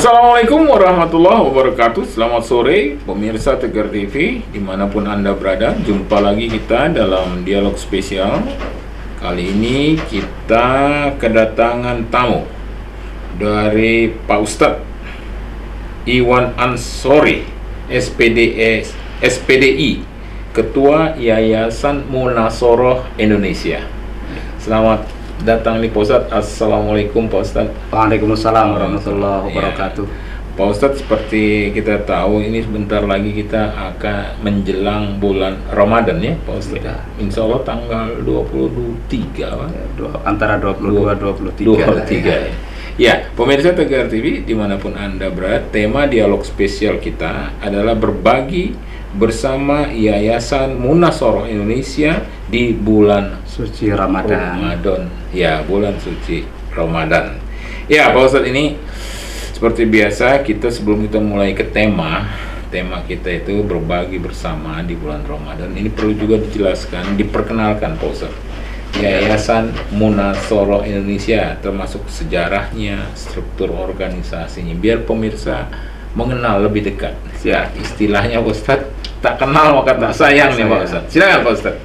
Assalamualaikum warahmatullahi wabarakatuh. Selamat sore pemirsa Tegar TV dimanapun Anda berada. Jumpa lagi kita dalam dialog spesial. Kali ini kita kedatangan tamu dari Pak Ustadz Iwan Ansori, SPDI, Ketua Yayasan Munasoroh Indonesia. Selamat datang nih Pak Ustadz. Assalamualaikum Pak Ustadz. Waalaikumsalam warahmatullahi wabarakatuh. Pak Ustadz, seperti kita tahu ini sebentar lagi kita akan menjelang bulan Ramadan ya Pak Ustadz. Ya. Insya Allah tanggal 23 Pak. Antara 22-23 ya. Ya, pemirsa Tegar TV dimanapun Anda berada, tema dialog spesial kita adalah berbagi bersama Yayasan Munasoroh Indonesia di bulan suci Ramadan. Ya, bulan suci Ramadan. Ya, Pak Ustadz, ini seperti biasa kita sebelum kita mulai ke tema kita itu berbagi bersama di bulan Ramadan. Ini perlu juga dijelaskan, diperkenalkan Pak Ustadz. Yayasan Munasoroh Indonesia, termasuk sejarahnya, struktur organisasinya, biar pemirsa mengenal lebih dekat. Ya, istilahnya Pak Ustadz, tak kenal maka tak sayang nih Pak Ustadz. Silakan Pak Ustadz.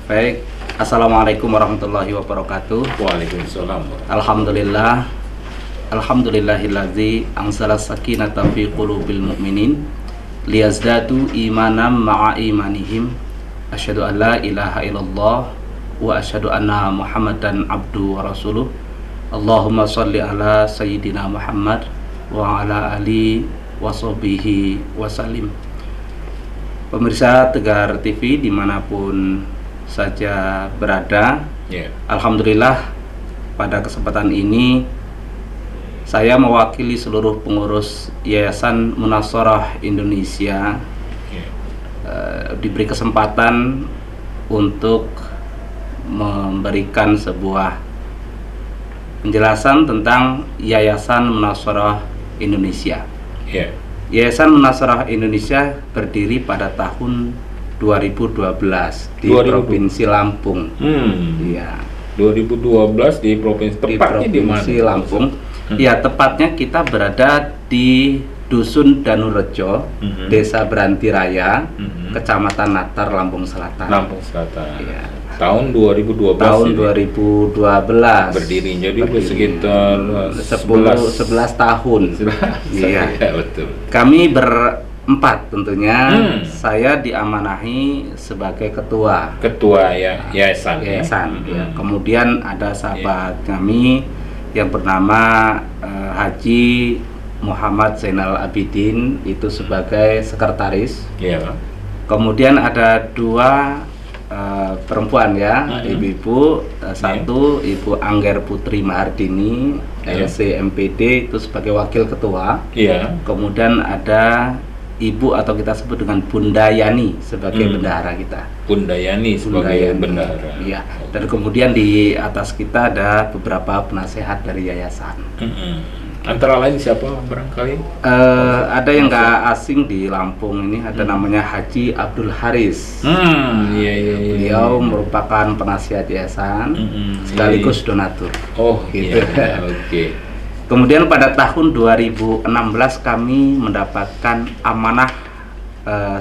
Baik, Assalamualaikum warahmatullahi wabarakatuh. Waalaikumsalam. Alhamdulillah, alhamdulillahillazi anzala sakinata fi qulubil mu'minin liyazdadu imanam ma'a imanihim. Asyhadu an la ilaha illallah wa asyhadu anna Muhammadan abdu wa rasuluh. Allahumma shalli ala sayyidina Muhammad wa ala ali wa sahbihi wa salim. Pemirsa Tegar TV dimanapun saja berada, Alhamdulillah pada kesempatan ini saya mewakili seluruh pengurus Yayasan Munasoroh Indonesia diberi kesempatan untuk memberikan sebuah penjelasan tentang Yayasan Munasoroh Indonesia. Yayasan Munasoroh Indonesia berdiri pada tahun 2012 di Provinsi Lampung. Iya. 2012 di provinsi tepatnya di Provinsi Lampung. Ya, tepatnya kita berada di Dusun Danurejo, Desa Beranti Raya, Kecamatan Natar, Lampung Selatan. Ya. Tahun 2012. Tahun 2012 berdiri. Jadi sekitar 11 tahun. Iya, betul. Kami berempat tentunya. Saya diamanahi sebagai ketua ya yayasan. Ya. Kemudian ada sahabat kami yang bernama Haji Muhammad Zainal Abidin, itu sebagai sekretaris. Kemudian ada dua perempuan ya, ibu-ibu, satu Ibu Angger Putri Mahardini, LCMPD, itu sebagai wakil ketua. Kemudian ada Ibu atau kita sebut dengan Bunda Yani sebagai bendahara kita. Bunda Yani sebagai bendahara. Iya. Dan kemudian di atas kita ada beberapa penasehat dari yayasan. Antara lain siapa barangkali? Ada yang nggak asing di Lampung ini, ada namanya Haji Abdul Haris. Beliau merupakan penasihat yayasan sekaligus donatur. Gitu. Oke. Kemudian pada tahun 2016 kami mendapatkan amanah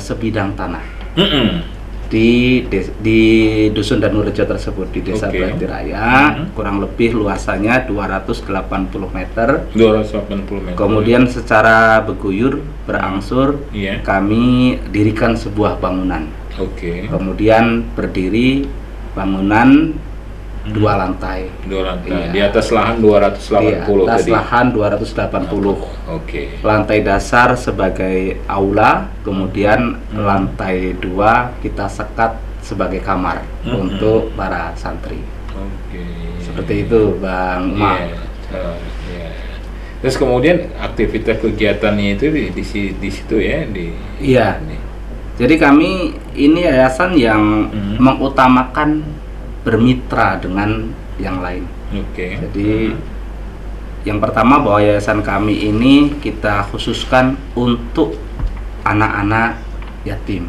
sebidang tanah di Dusun Danurejo tersebut, di Desa Beranti Raya. Kurang lebih luasannya 280 meter. Kemudian secara berguyur, berangsur, kami dirikan sebuah bangunan. Kemudian berdiri bangunan dua lantai. Di atas lahan 280. Di atas lahan 280. Lantai dasar sebagai aula, kemudian lantai 2 kita sekat sebagai kamar untuk para santri. Seperti itu, Bang Umar. Terus kemudian aktivitas kegiatannya itu di situ ya, Jadi kami ini yayasan yang mengutamakan bermitra dengan yang lain. Jadi yang pertama, bahwa yayasan kami ini kita khususkan untuk anak-anak yatim.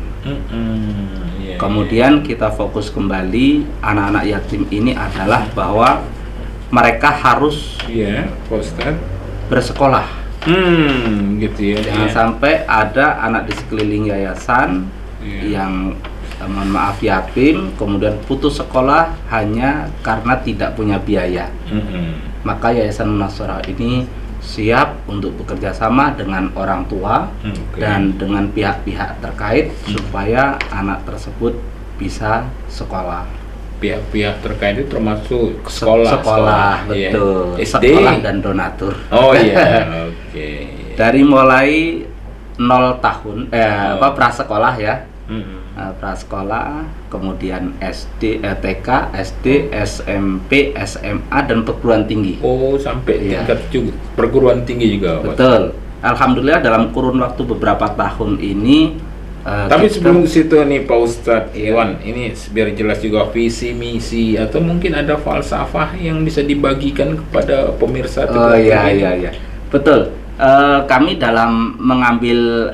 Kemudian kita fokus kembali, anak-anak yatim ini adalah bahwa mereka harus bersekolah. Gitu ya. Jangan sampai ada anak di sekeliling yayasan yang mohon maaf yatim, kemudian putus sekolah hanya karena tidak punya biaya. Maka Yayasan Munaswarah ini siap untuk bekerja sama dengan orang tua dan dengan pihak-pihak terkait supaya anak tersebut bisa sekolah. Pihak-pihak terkait itu termasuk sekolah, betul. SD. Sekolah dan donatur. Oh iya, oke. Dari mulai 0 tahun prasekolah ya. Prasekolah, kemudian SD, TK, SD, SMP, SMA dan perguruan tinggi. Oh, sampai tingkat juga perguruan tinggi juga. Betul. Alhamdulillah dalam kurun waktu beberapa tahun ini. Tapi sebelum situ nih Pak Ustadz Iwan, ini biar jelas juga visi misi atau mungkin ada falsafah yang bisa dibagikan kepada pemirsa. Oh iya, betul. Kami dalam mengambil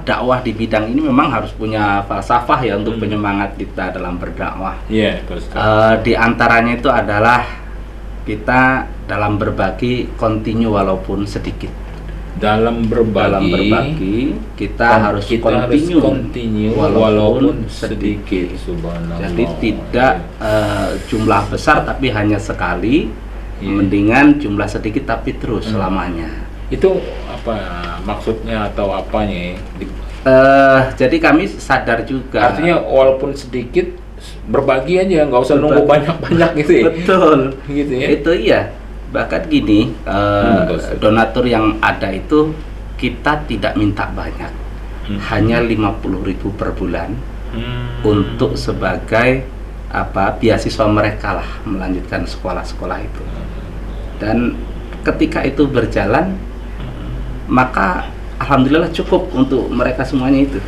dakwah di bidang ini memang harus punya falsafah ya untuk penyemangat kita dalam berdakwah. Iya, Pak Ustadz. Di antaranya itu adalah kita dalam berbagi kontinu walaupun sedikit. Dalam berbagi kita harus kontinu walaupun sedikit. Subhanallah. Jadi tidak jumlah besar tapi hanya sekali, mendingan jumlah sedikit tapi terus selamanya. Itu apa maksudnya atau apanya? Jadi kami sadar juga. Artinya walaupun sedikit berbagi aja, nggak usah nunggu banyak-banyak gitu ya. Betul. Gitu ya. Itu iya. Bahkan gini, donatur yang ada itu kita tidak minta banyak, hanya 50.000 per bulan untuk sebagai beasiswa mereka lah melanjutkan sekolah-sekolah itu. Dan ketika itu berjalan, maka alhamdulillah cukup untuk mereka semuanya itu.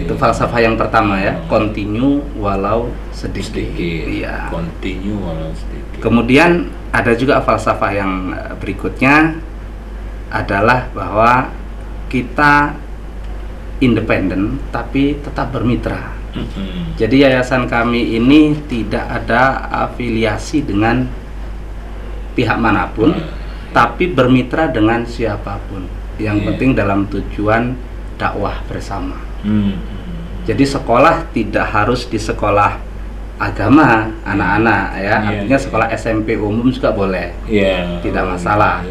Itu falsafah yang pertama ya, kontinu walau sedikit. Iya. Kontinu walau sedikit. Kemudian ada juga falsafah yang berikutnya adalah bahwa kita independen tapi tetap bermitra. Jadi yayasan kami ini tidak ada afiliasi dengan pihak manapun, tapi bermitra dengan siapapun. Yang penting dalam tujuan dakwah bersama. Jadi sekolah tidak harus di sekolah agama anak-anak ya, artinya sekolah SMP umum juga boleh, tidak masalah.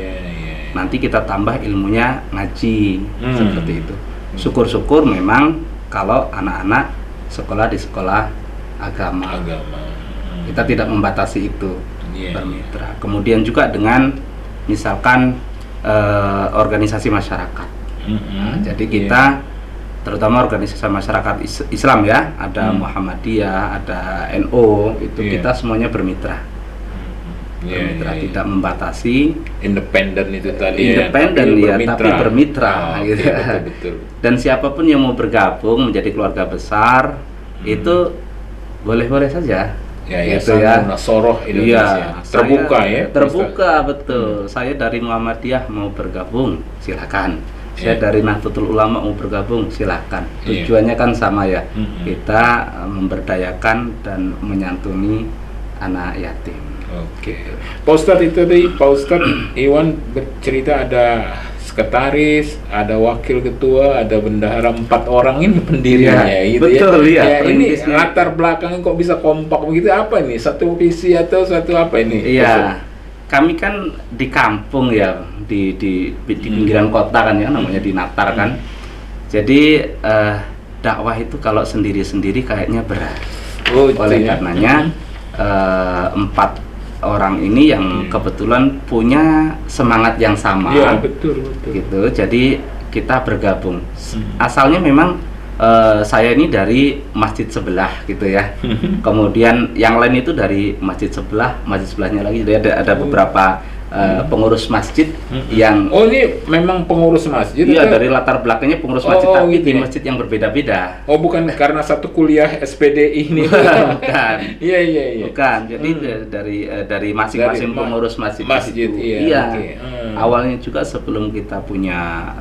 Nanti kita tambah ilmunya ngaji seperti itu. Syukur-syukur memang kalau anak-anak sekolah di sekolah agama. Kita tidak membatasi itu, bermitra. Kemudian juga dengan misalkan organisasi masyarakat. Jadi kita terutama organisasi masyarakat Islam ya, ada Muhammadiyah, ada NU, itu kita semuanya bermitra. Tidak membatasi, independen itu tadi tapi bermitra gitu. Betul. Dan siapapun yang mau bergabung menjadi keluarga besar itu boleh-boleh saja. Munaswarah Indonesia terbuka betul. Saya dari Muhammadiyah mau bergabung silakan. Saya dari Nahdlatul Ulama mau bergabung silahkan. Tujuannya kan sama ya, kita memberdayakan dan menyantuni anak yatim. Oke. Pak Ustadz itu tadi Pak Ustadz Iwan bercerita ada sekretaris, ada wakil ketua, ada bendahara, 4 orang ini pendirinya gitu betul, ya. Ini latar belakangnya kok bisa kompak begitu, apa ini? Satu visi atau satu apa ini? Iya. Kami kan di kampung ya, di pinggiran kota kan ya, namanya di Natar kan. Jadi dakwah itu kalau sendiri-sendiri kayaknya berat. Oleh karenanya 4 orang ini yang kebetulan punya semangat yang sama. Betul. Gitu. Jadi kita bergabung. Asalnya memang saya ini dari masjid sebelah gitu ya. Kemudian yang lain itu dari masjid sebelahnya lagi. Jadi ada beberapa pengurus masjid yang ini memang pengurus masjid. Iya, dari latar belakangnya pengurus masjid tapi gitu di masjid yang berbeda-beda. Bukan karena satu kuliah SPDI ini. Bukan. Iya. Bukan. Jadi dari masing-masing pengurus masjid itu. Awalnya juga sebelum kita punya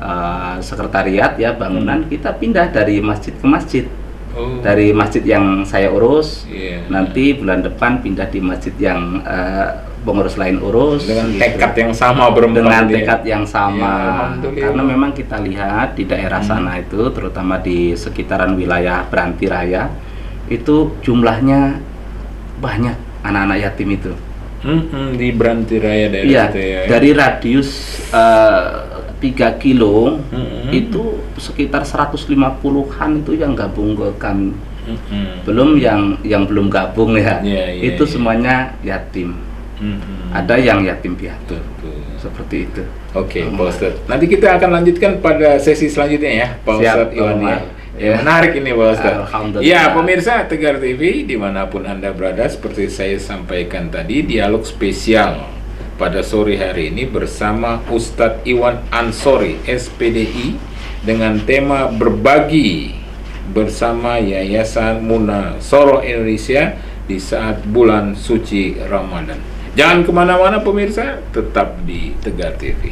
sekretariat ya, bangunan, kita pindah dari masjid ke masjid. Dari masjid yang saya urus, nanti bulan depan pindah di masjid yang pengurus lain urus dengan gitu. tekad yang sama berempat Dengan dia. tekad yang Ya, sama. alhamdulillah. Karena memang kita lihat di daerah sana itu, terutama di sekitaran wilayah Beranti Raya, itu jumlahnya banyak anak-anak yatim itu. Di Beranti Raya daerah Iya, situ ya. dari radius 3 kilo itu sekitar 150-an itu yang gabung ke kami. Belum yang belum gabung ya. Iya, iya, itu iya. semuanya yatim. Ada yang yatim piatu. Betul. Seperti itu. Oke, Pak Ustadz. Nanti kita akan lanjutkan pada sesi selanjutnya ya, Pak Siap, Ustadz Iwan ya. Pak. Ya, menarik ini Pak Ustadz. Alhamdulillah. Ya, pemirsa Tegar TV dimanapun Anda berada, seperti saya sampaikan tadi, dialog spesial pada sore hari ini bersama Ustadz Iwan Ansori, SPDI, dengan tema berbagi bersama Yayasan Munasoroh Indonesia di saat bulan suci Ramadan. Jangan kemana-mana pemirsa, tetap di Tegar TV.